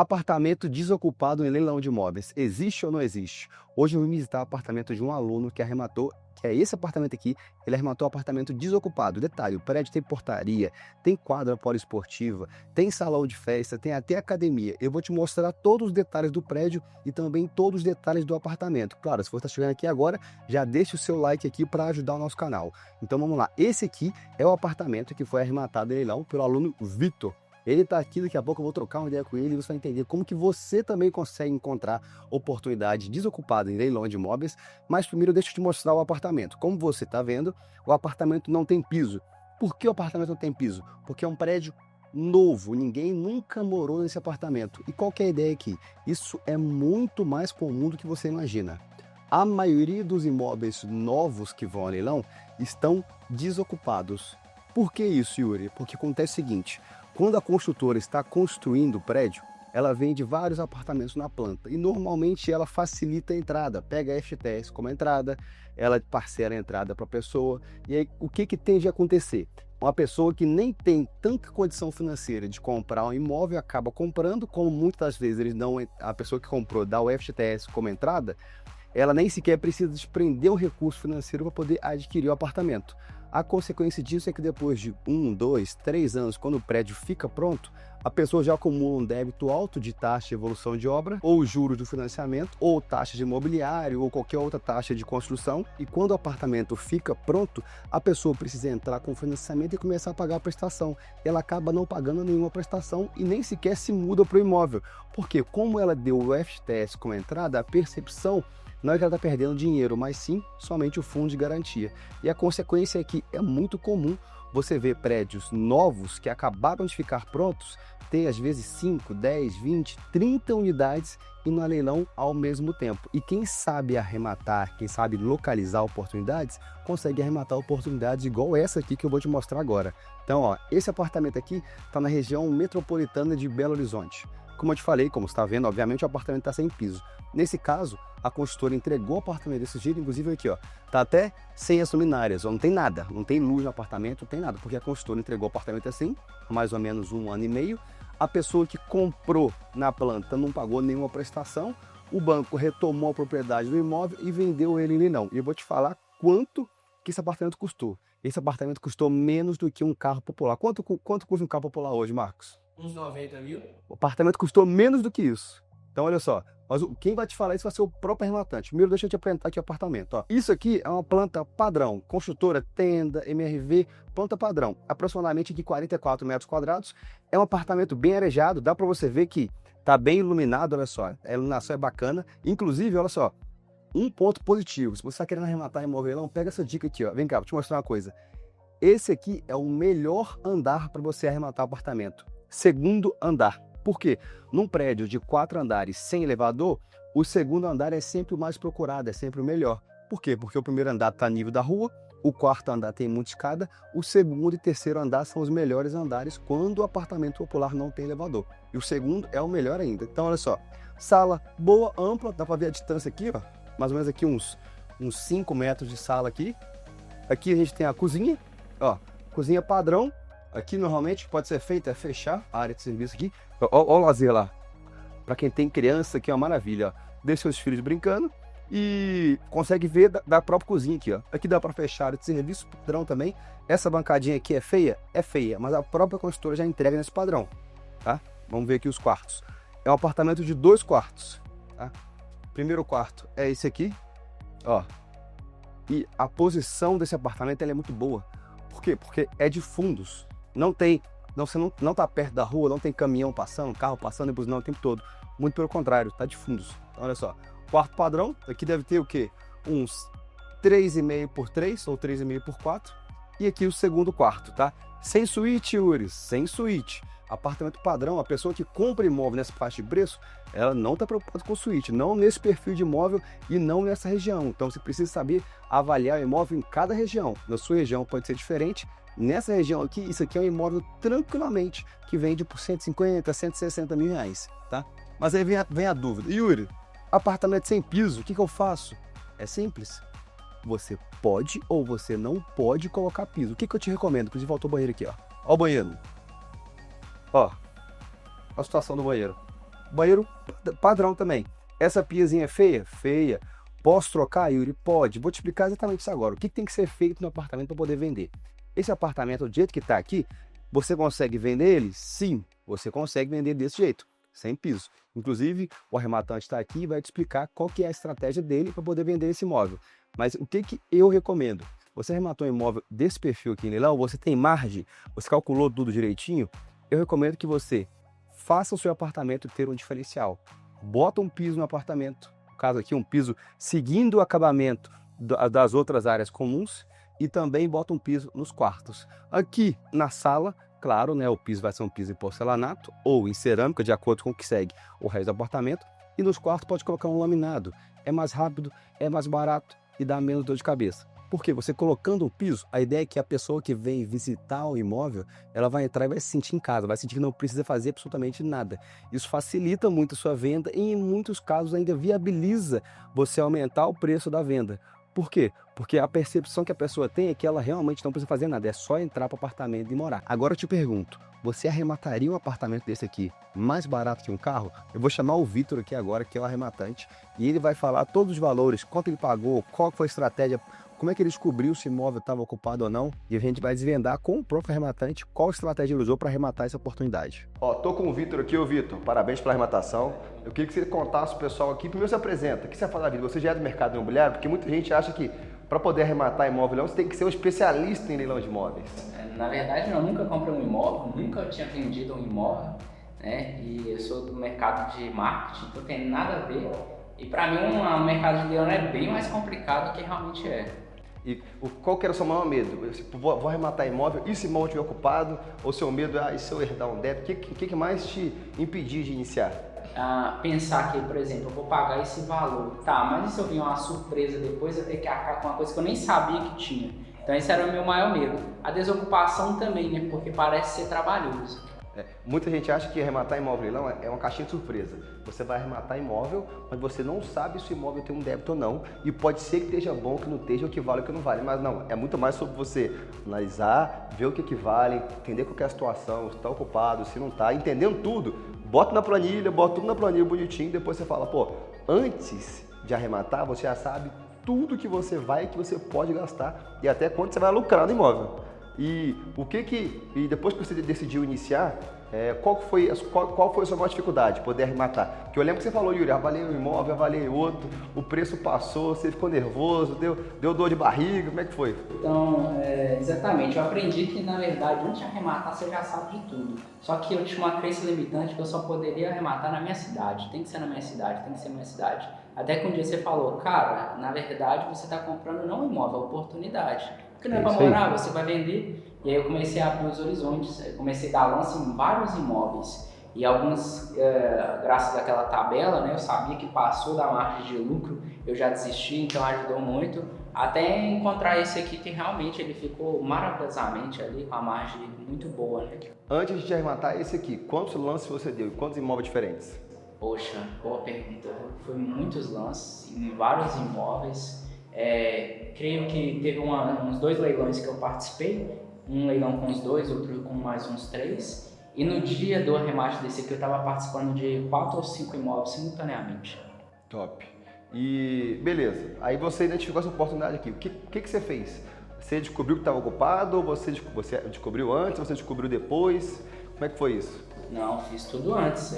Apartamento desocupado em leilão de imóveis, existe ou não existe? Hoje eu vim visitar o apartamento de um aluno que arrematou, que é esse apartamento aqui, ele arrematou um apartamento desocupado. Detalhe, o prédio tem portaria, tem quadra poliesportiva, tem salão de festa, tem até academia. Eu vou te mostrar todos os detalhes do prédio e também todos os detalhes do apartamento. Claro, se você está chegando aqui agora, já deixa o seu like aqui para ajudar o nosso canal. Então vamos lá, esse aqui é o apartamento que foi arrematado em leilão pelo aluno Vitor. Ele está aqui, daqui a pouco eu vou trocar uma ideia com ele e você vai entender como que você também consegue encontrar oportunidade desocupada em leilão de imóveis. Mas primeiro deixa eu te mostrar o apartamento. Como você está vendo, o apartamento não tem piso. Por que o apartamento não tem piso? Porque é um prédio novo, ninguém nunca morou nesse apartamento. E qual que é a ideia aqui? Isso é muito mais comum do que você imagina. A maioria dos imóveis novos que vão a leilão estão desocupados. Por que isso, Yuri? Porque acontece o seguinte: quando a construtora está construindo o prédio, ela vende vários apartamentos na planta e normalmente ela facilita a entrada, pega a FGTS como entrada, ela parcela a entrada para a pessoa. E aí o que tende a acontecer? Uma pessoa que nem tem tanta condição financeira de comprar um imóvel acaba comprando, como muitas das vezes eles dão, a pessoa que comprou dá o FGTS como entrada, ela nem sequer precisa desprender um recurso financeiro para poder adquirir o apartamento. A consequência disso é que depois de 1, 2, 3 anos, quando o prédio fica pronto, a pessoa já acumula um débito alto de taxa de evolução de obra, ou juros do financiamento, ou taxa de imobiliário, ou qualquer outra taxa de construção. E quando o apartamento fica pronto, a pessoa precisa entrar com financiamento e começar a pagar a prestação. Ela acaba não pagando nenhuma prestação e nem sequer se muda para o imóvel. Porque como ela deu o FGTS como entrada, a percepção não é que ela está perdendo dinheiro, mas sim somente o fundo de garantia. E a consequência é que é muito comum você ver prédios novos que acabaram de ficar prontos ter às vezes 5, 10, 20, 30 unidades e no leilão ao mesmo tempo. E quem sabe arrematar, quem sabe localizar oportunidades, consegue arrematar oportunidades igual essa aqui que eu vou te mostrar agora. Então, ó, esse apartamento aqui está na região metropolitana de Belo Horizonte. Como eu te falei, como você está vendo, obviamente o apartamento está sem piso. Nesse caso, a construtora entregou o apartamento desse jeito, inclusive aqui, ó, tá até sem as luminárias, ó, não tem nada, não tem luz no apartamento, não tem nada, porque a construtora entregou o apartamento assim, há mais ou menos 1 ano e meio. A pessoa que comprou na planta não pagou nenhuma prestação, o banco retomou a propriedade do imóvel e vendeu ele em leilão. E eu vou te falar quanto que esse apartamento custou. Esse apartamento custou menos do que um carro popular. Quanto custa um carro popular hoje, Marcos? Uns 90 mil. O apartamento custou menos do que isso. Então, olha só, mas quem vai te falar isso vai ser o próprio arrematante. Primeiro, deixa eu te apresentar aqui o apartamento. Ó. Isso aqui é uma planta padrão, construtora, tenda, MRV, planta padrão. Aproximadamente de 44 metros quadrados. É um apartamento bem arejado, dá para você ver que tá bem iluminado, olha só. A iluminação é bacana. Inclusive, olha só, um ponto positivo. Se você está querendo arrematar imóvel, pega essa dica aqui, ó. Vem cá, vou te mostrar uma coisa. Esse aqui é o melhor andar para você arrematar o apartamento. Segundo andar. Por quê? Num prédio de 4 andares sem elevador, o segundo andar é sempre o mais procurado, é sempre o melhor. Por quê? Porque o primeiro andar está a nível da rua, o quarto andar tem muita escada, o segundo e terceiro andar são os melhores andares quando o apartamento popular não tem elevador. E o segundo é o melhor ainda. Então, olha só, sala boa, ampla, dá para ver a distância aqui, ó, mais ou menos aqui uns 5 metros de sala aqui. Aqui a gente tem a cozinha, ó, cozinha padrão. Aqui normalmente pode ser feito é fechar a área de serviço aqui. Ó o lazer lá. Para quem tem criança, aqui é uma maravilha. Ó. Deixa seus filhos brincando e consegue ver da própria cozinha aqui. Ó. Aqui dá para fechar a área de serviço padrão também. Essa bancadinha aqui é feia? É feia, mas a própria construtora já entrega nesse padrão. Tá? Vamos ver aqui os quartos. É um apartamento de 2 quartos. Tá? Primeiro quarto é esse aqui. Ó. E a posição desse apartamento ela é muito boa. Por quê? Porque é de fundos. Você não tá perto da rua, não tem caminhão passando, carro passando e buzinando o tempo todo. Muito pelo contrário, tá de fundos. Então, olha só, quarto padrão, aqui deve ter o quê? Uns 3,5 por 3 ou 3,5 por 4. E aqui o segundo quarto, tá? Sem suíte, Yuri, sem suíte. Apartamento padrão, a pessoa que compra imóvel nessa faixa de preço, ela não está preocupada com suíte, não nesse perfil de imóvel e não nessa região. Então você precisa saber avaliar o imóvel em cada região. Na sua região pode ser diferente. Nessa região aqui, isso aqui é um imóvel tranquilamente que vende por 150, 160 mil reais, tá? Mas aí vem a dúvida. Yuri, apartamento sem piso, o que eu faço? É simples. Você pode ou você não pode colocar piso. O que eu te recomendo? Inclusive, voltou o banheiro aqui, ó. Ó o banheiro. Ó a situação do banheiro. Banheiro padrão também. Essa piazinha é feia? Feia. Posso trocar, Yuri? Pode. Vou te explicar exatamente isso agora. O que tem que ser feito no apartamento para poder vender? Esse apartamento, do jeito que está aqui, você consegue vender ele? Sim, você consegue vender desse jeito, sem piso. Inclusive, o arrematante está aqui e vai te explicar qual que é a estratégia dele para poder vender esse imóvel. Mas o que eu recomendo? Você arrematou um imóvel desse perfil aqui em leilão, você tem margem, você calculou tudo direitinho, eu recomendo que você faça o seu apartamento ter um diferencial. Bota um piso no apartamento, no caso aqui um piso seguindo o acabamento das outras áreas comuns, e também bota um piso nos quartos. Aqui na sala, claro, né, o piso vai ser um piso em porcelanato ou em cerâmica, de acordo com o que segue o resto do apartamento, e nos quartos pode colocar um laminado. É mais rápido, é mais barato e dá menos dor de cabeça. Porque você colocando o piso, a ideia é que a pessoa que vem visitar o imóvel, ela vai entrar e vai se sentir em casa, vai sentir que não precisa fazer absolutamente nada. Isso facilita muito a sua venda e em muitos casos ainda viabiliza você aumentar o preço da venda. Por quê? Porque a percepção que a pessoa tem é que ela realmente não precisa fazer nada, é só entrar para o apartamento e morar. Agora eu te pergunto, você arremataria um apartamento desse aqui mais barato que um carro? Eu vou chamar o Vitor aqui agora, que é o arrematante, e ele vai falar todos os valores, quanto ele pagou, qual foi a estratégia, como é que ele descobriu se o imóvel estava ocupado ou não, e a gente vai desvendar com o próprio arrematante qual estratégia ele usou para arrematar essa oportunidade. Ó, tô com o Vitor aqui, ô Vitor, parabéns pela arrematação. Eu queria que você contasse pro pessoal aqui, primeiro se apresenta, o que você vai falar da vida? Você já é do mercado imobiliário? Porque muita gente acha que para poder arrematar imóvel, você tem que ser um especialista em leilão de imóveis. Na verdade, eu nunca comprei um imóvel, nunca tinha vendido um imóvel, né? E eu sou do mercado de marketing, então tem nada a ver. E para mim, o mercado de leilão é bem mais complicado do que realmente é. E qual que era o seu maior medo? Vou arrematar imóvel, e se o imóvel estiver ocupado? Ou seu medo é, e se eu herdar um débito? O que mais te impedir de iniciar? Pensar que, por exemplo, eu vou pagar esse valor, tá, mas e se eu vir uma surpresa depois, eu ter que arcar com uma coisa que eu nem sabia que tinha? Então esse era o meu maior medo. A desocupação também, né, porque parece ser trabalhoso. Muita gente acha que arrematar imóvel leilão é uma caixinha de surpresa. Você vai arrematar imóvel, mas você não sabe se o imóvel tem um débito ou não. E pode ser que esteja bom, que não esteja, o que vale ou que não vale. Mas não, é muito mais sobre você analisar, ver o que vale, entender qual que é a situação, se está ocupado, se não está, entendendo tudo. Bota na planilha, bota tudo na planilha bonitinho, depois você fala, pô, antes de arrematar, você já sabe tudo que você vai e que você pode gastar e até quanto você vai lucrar no imóvel. E depois que você decidiu iniciar, qual foi a sua maior dificuldade? Poder arrematar? Porque eu lembro que você falou, Yuri, avaliei um imóvel, avaliei outro, o preço passou, você ficou nervoso, deu dor de barriga, como é que foi? Então, exatamente, eu aprendi que na verdade antes de arrematar você já sabe de tudo. Só que eu tinha uma crença limitante que eu só poderia arrematar na minha cidade, tem que ser na minha cidade, tem que ser na minha cidade. Até que um dia você falou, cara, na verdade você está comprando não um imóvel, é oportunidade. Porque não é para morar, você vai vender. E aí eu comecei a abrir os horizontes, eu comecei a dar lance em vários imóveis. E alguns, graças àquela tabela, né, eu sabia que passou da margem de lucro, eu já desisti, então ajudou muito. Até encontrar esse aqui que realmente ele ficou maravilhosamente ali, com a margem muito boa. Né? Antes de arrematar esse aqui, quantos lances você deu e quantos imóveis diferentes? Poxa, boa pergunta. Foi muitos lances, em vários imóveis. Creio que teve uns 2 leilões que eu participei, um leilão com os 2, outro com mais uns 3, e no dia do arremate desse aqui eu estava participando de 4 ou 5 imóveis simultaneamente. Top. E beleza, aí você identificou essa oportunidade aqui, o que você fez? Você descobriu que estava ocupado, ou você descobriu antes, você descobriu depois, como é que foi isso? Não, fiz tudo antes,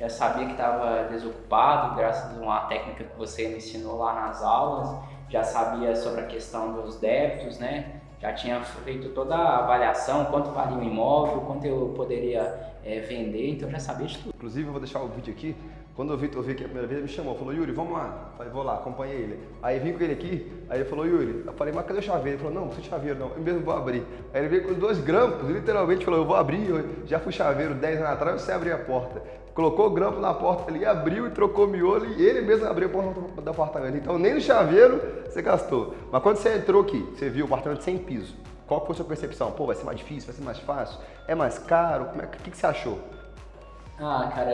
já sabia que estava desocupado, graças a uma técnica que você me ensinou lá nas aulas, já sabia sobre a questão dos débitos, né? Já tinha feito toda a avaliação, quanto valia o imóvel, quanto eu poderia vender, então já sabia de tudo. Inclusive eu vou deixar o vídeo aqui, quando o Vitor veio aqui a primeira vez, ele me chamou, falou, Yuri, vamos lá. Falei, vou lá, acompanhei ele. Aí vim com ele aqui, aí ele falou, Yuri, eu falei, mas cadê o chaveiro? Ele falou, não, não precisa de chaveiro não, eu mesmo vou abrir. Aí ele veio com os 2 grampos, literalmente falou, eu vou abrir, eu já fui chaveiro 10 anos atrás, você abriu a porta. Colocou o grampo na porta ali, abriu e trocou o miolo e ele mesmo abriu a porta do apartamento. Então nem no chaveiro você gastou. Mas quando você entrou aqui, você viu o apartamento sem piso, qual foi a sua percepção? Pô, vai ser mais difícil, vai ser mais fácil? É mais caro? O que você achou? Cara,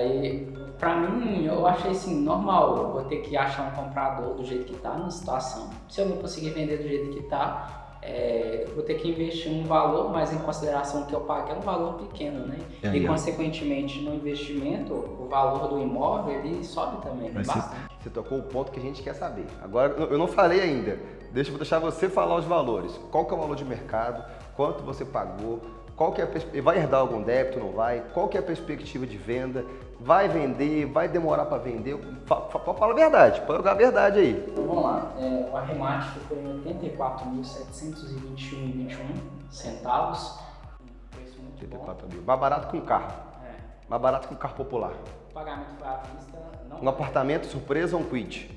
pra mim eu achei assim, normal, eu vou ter que achar um comprador do jeito que tá na situação. Se eu não conseguir vender do jeito que tá, eu vou ter que investir um valor, mas em consideração que eu paguei é um valor pequeno, né? E consequentemente no investimento, o valor do imóvel ele sobe também, bastante. Você tocou o ponto que a gente quer saber. Agora, eu não falei ainda. Vou deixar você falar os valores. Qual que é o valor de mercado? Quanto você pagou? Qual que é vai herdar algum débito, não vai? Qual que é a perspectiva de venda? Vai vender? Vai demorar para vender? Fala a verdade, pode jogar a verdade aí. Então vamos lá, o arremate foi em R$ 84.721,21 centavos. Um preço muito 84 mil. Mais barato que um carro. Mais barato que um carro popular. O pagamento foi à vista. Um apartamento surpresa ou um quid?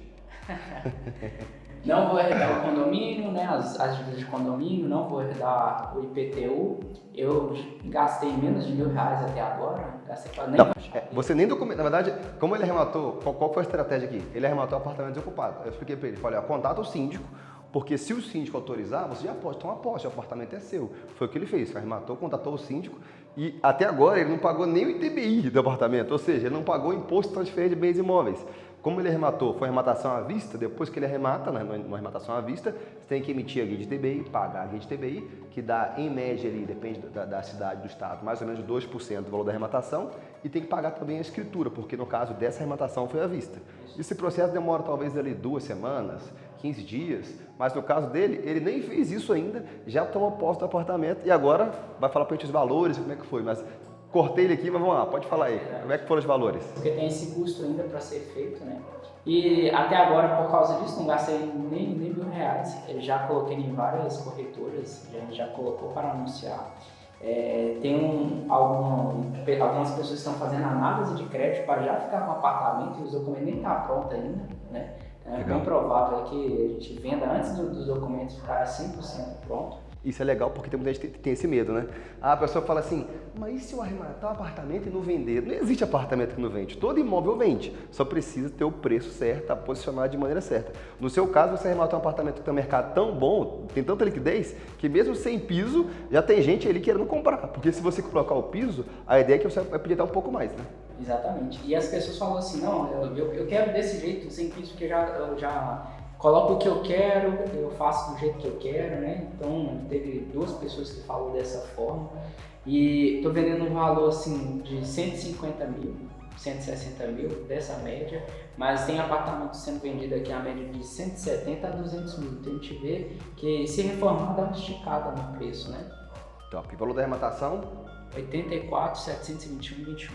Não vou herdar o condomínio, né, as dívidas de condomínio, não vou herdar o IPTU. Eu gastei menos de R$ 1.000 até agora. Gastei nem você nem documenta. Na verdade, como ele arrematou, qual foi a estratégia aqui? Ele arrematou o apartamento desocupado. Eu expliquei para ele, falei, contata o síndico, porque se o síndico autorizar, você já pode tomar posse, o apartamento é seu. Foi o que ele fez, arrematou, contatou o síndico e até agora ele não pagou nem o ITBI do apartamento, ou seja, ele não pagou imposto de transferência de bens imóveis. Como ele arrematou, foi arrematação à vista, depois que ele arremata, né, numa arrematação à vista, você tem que emitir a guia de TBI, pagar a guia de TBI, que dá, em média, ali, depende da cidade, do estado, mais ou menos 2% do valor da arrematação, e tem que pagar também a escritura, porque no caso dessa arrematação foi à vista. Esse processo demora talvez ali 2 semanas, 15 dias, mas no caso dele, ele nem fez isso ainda, já tomou posse do apartamento e agora vai falar para a gente os valores, como é que foi, mas cortei ele aqui, mas vamos lá, pode falar aí, como é que foram os valores? Porque tem esse custo ainda para ser feito, né? E até agora, por causa disso, não gastei nem R$ 1.000. Eu já coloquei em várias corretoras, já colocou para anunciar. Tem algumas pessoas que estão fazendo análise de crédito para já ficar com o apartamento e os documentos nem estão prontos ainda, né? É bem provável que a gente venda antes dos documentos ficarem 100% pronto. Isso é legal porque tem muita gente que tem esse medo, né? A pessoa fala assim, mas e se eu arrematar o apartamento e não vender? Não existe apartamento que não vende, todo imóvel vende, só precisa ter o preço certo, tá posicionado de maneira certa. No seu caso, você arrematou um apartamento que tem um mercado tão bom, tem tanta liquidez, que mesmo sem piso, já tem gente ali querendo comprar, porque se você colocar o piso, a ideia é que você vai pedir até um pouco mais, né? Exatamente, e as pessoas falam assim, não, eu quero desse jeito, sem piso, porque eu já coloco o que eu quero, eu faço do jeito que eu quero, né? Então, teve 2 pessoas que falaram dessa forma. E estou vendendo um valor assim de 150 mil, 160 mil dessa média, mas tem apartamento sendo vendido aqui a média de 170 a 200 mil. Então a gente vê que se reformar dá uma esticada no preço, né? Top. E valor da arrematação? 84.721,21.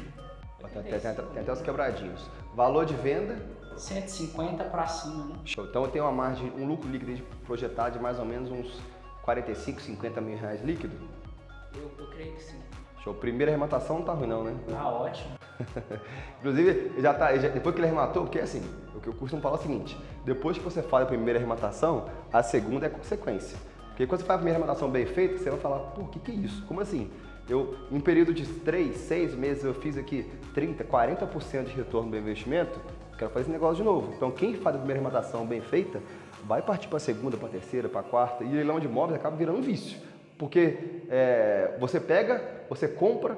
Tem até os quebradinhos. Valor de venda? 150 para cima, né? Show. Então eu tenho uma margem, um lucro líquido projetado de mais ou menos uns 45, 50 mil reais líquido? Eu creio que sim. Show. Primeira arrematação não tá ruim não, né? Ah, ótimo. Inclusive, depois que ele arrematou, porque assim, o que eu costumo falar é o seguinte, depois que você faz a primeira arrematação, a segunda é consequência. Porque quando você faz a primeira arrematação bem feita, você vai falar, pô, o que é isso? Como assim? Em um período de 3, 6 meses, eu fiz aqui 30, 40% de retorno do investimento, quero fazer esse negócio de novo. Então, quem faz a primeira arrematação bem feita, vai partir para a segunda, para a terceira, para a quarta, e leilão de imóveis acaba virando um vício. Porque você pega, você compra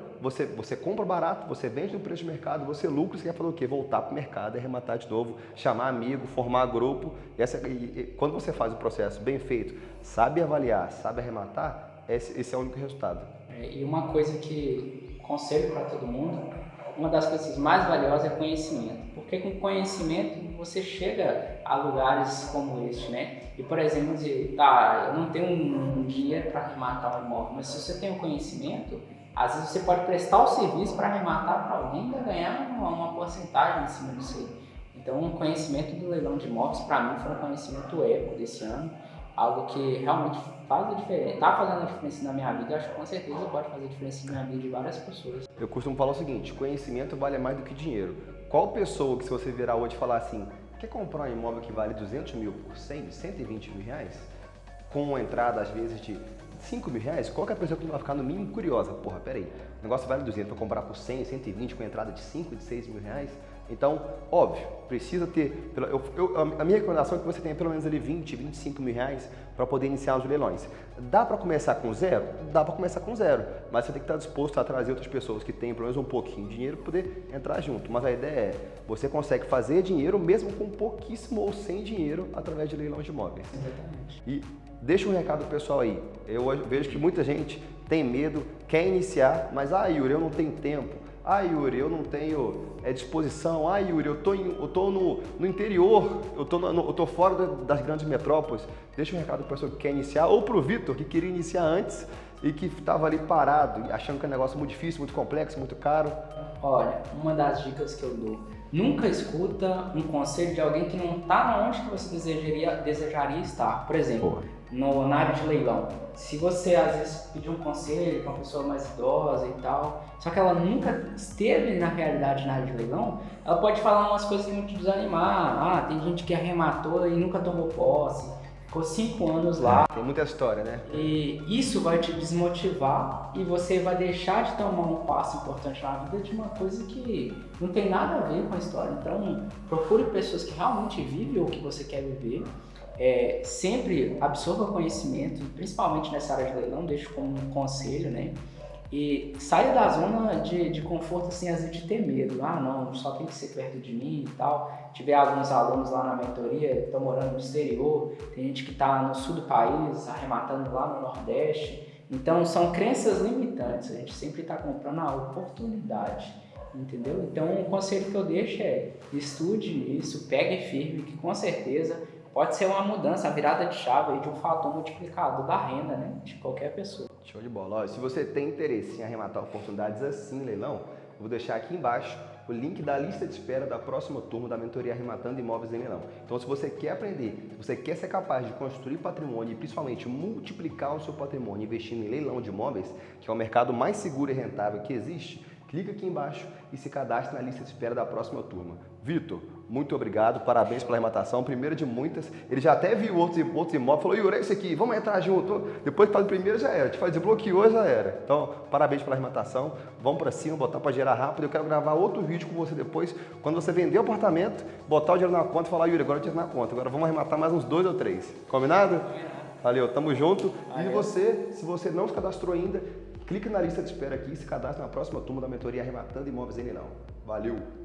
barato, você vende no preço de mercado, você lucra, você quer fazer o quê? Voltar para o mercado, arrematar de novo, chamar amigo, formar grupo. E quando você faz o processo bem feito, sabe avaliar, sabe arrematar, esse é o único resultado. E uma coisa que conselho para todo mundo, uma das coisas mais valiosas é conhecimento. Porque com conhecimento você chega a lugares como este, né? E, por exemplo, dizer, eu não tenho um dinheiro para arrematar um imóvel, mas se você tem o conhecimento, às vezes você pode prestar o serviço para arrematar para alguém e ainda ganhar uma porcentagem em cima disso aí. Então, o conhecimento do leilão de imóveis, para mim, foi um conhecimento épico desse ano, algo que realmente faz a diferença, está fazendo a diferença na minha vida, acho que com certeza pode fazer a diferença na vida de várias pessoas. Eu costumo falar o seguinte, conhecimento vale mais do que dinheiro. Qual pessoa que se você virar hoje e falar assim, quer comprar um imóvel que vale 200 mil por 100, 120 mil reais? Com uma entrada às vezes de 5 mil reais, qualquer pessoa que não vai ficar no mínimo curiosa, porra, peraí, o negócio vale 200, vou comprar por 100, 120 com entrada de 5, de 6 mil reais? Então, óbvio, precisa ter, a minha recomendação é que você tenha pelo menos ali 20, 25 mil reais para poder iniciar os leilões. Dá para começar com zero? Dá para começar com zero, mas você tem que estar disposto a trazer outras pessoas que têm pelo menos um pouquinho de dinheiro para poder entrar junto. Mas a ideia é, você consegue fazer dinheiro mesmo com pouquíssimo ou sem dinheiro através de leilão de imóveis. Exatamente. E deixa um recado pessoal aí. Eu vejo que muita gente tem medo, quer iniciar, mas Yuri, eu não tenho tempo. Yuri, eu não tenho disposição. Yuri, eu tô no interior, eu tô fora das grandes metrópoles. Deixa um recado para a pessoa que quer iniciar, ou para o Vitor, que queria iniciar antes e que estava ali parado, achando que é um negócio muito difícil, muito complexo, muito caro. Olha, uma das dicas que eu dou, nunca escuta um conselho de alguém que não está onde que você desejaria estar. Por exemplo, na área de leilão. Se você às vezes pedir um conselho para uma pessoa mais idosa e tal, só que ela nunca esteve na realidade na área de leilão, ela pode falar umas coisas que vão te desanimar. Tem gente que arrematou e nunca tomou posse, ficou 5 anos lá. Tem muita história, né? E isso vai te desmotivar e você vai deixar de tomar um passo importante na vida de uma coisa que não tem nada a ver com a história. Então, procure pessoas que realmente vivem o que você quer viver. Sempre absorva conhecimento, principalmente nessa área de leilão, deixo como um conselho, né? E saia da zona de conforto, assim, às vezes de ter medo. Não, só tem que ser perto de mim e tal. Tive alguns alunos lá na mentoria, estão morando no exterior, tem gente que está no sul do país, arrematando lá no Nordeste. Então, são crenças limitantes, a gente sempre está comprando a oportunidade, entendeu? Então, o conselho que eu deixo é estude isso, pegue firme, que com certeza pode ser uma mudança, a virada de chave aí de um fator multiplicador da renda, né, de qualquer pessoa. Show de bola. Olha, se você tem interesse em arrematar oportunidades assim, leilão, eu vou deixar aqui embaixo o link da lista de espera da próxima turma da mentoria Arrematando Imóveis em Leilão. Então, se você quer aprender, se você quer ser capaz de construir patrimônio e principalmente multiplicar o seu patrimônio investindo em leilão de imóveis, que é o mercado mais seguro e rentável que existe, clica aqui embaixo e se cadastre na lista de espera da próxima turma. Vitor, muito obrigado, parabéns pela arrematação, primeira de muitas. Ele já até viu outros imóveis, falou, Yuri, é isso aqui, vamos entrar junto. Depois que faz o primeiro já era, te faz desbloqueou já era. Então, parabéns pela arrematação, vamos para cima, botar para gerar rápido. Eu quero gravar outro vídeo com você depois, quando você vender o apartamento, botar o dinheiro na conta e falar, Yuri, agora eu tiro na conta, agora vamos arrematar mais uns 2 ou 3. Combinado? Valeu, tamo junto. Valeu. E você, se você não se cadastrou ainda, clique na lista de espera aqui e se cadastre na próxima turma da mentoria Arrematando Imóveis em Leilão. Valeu!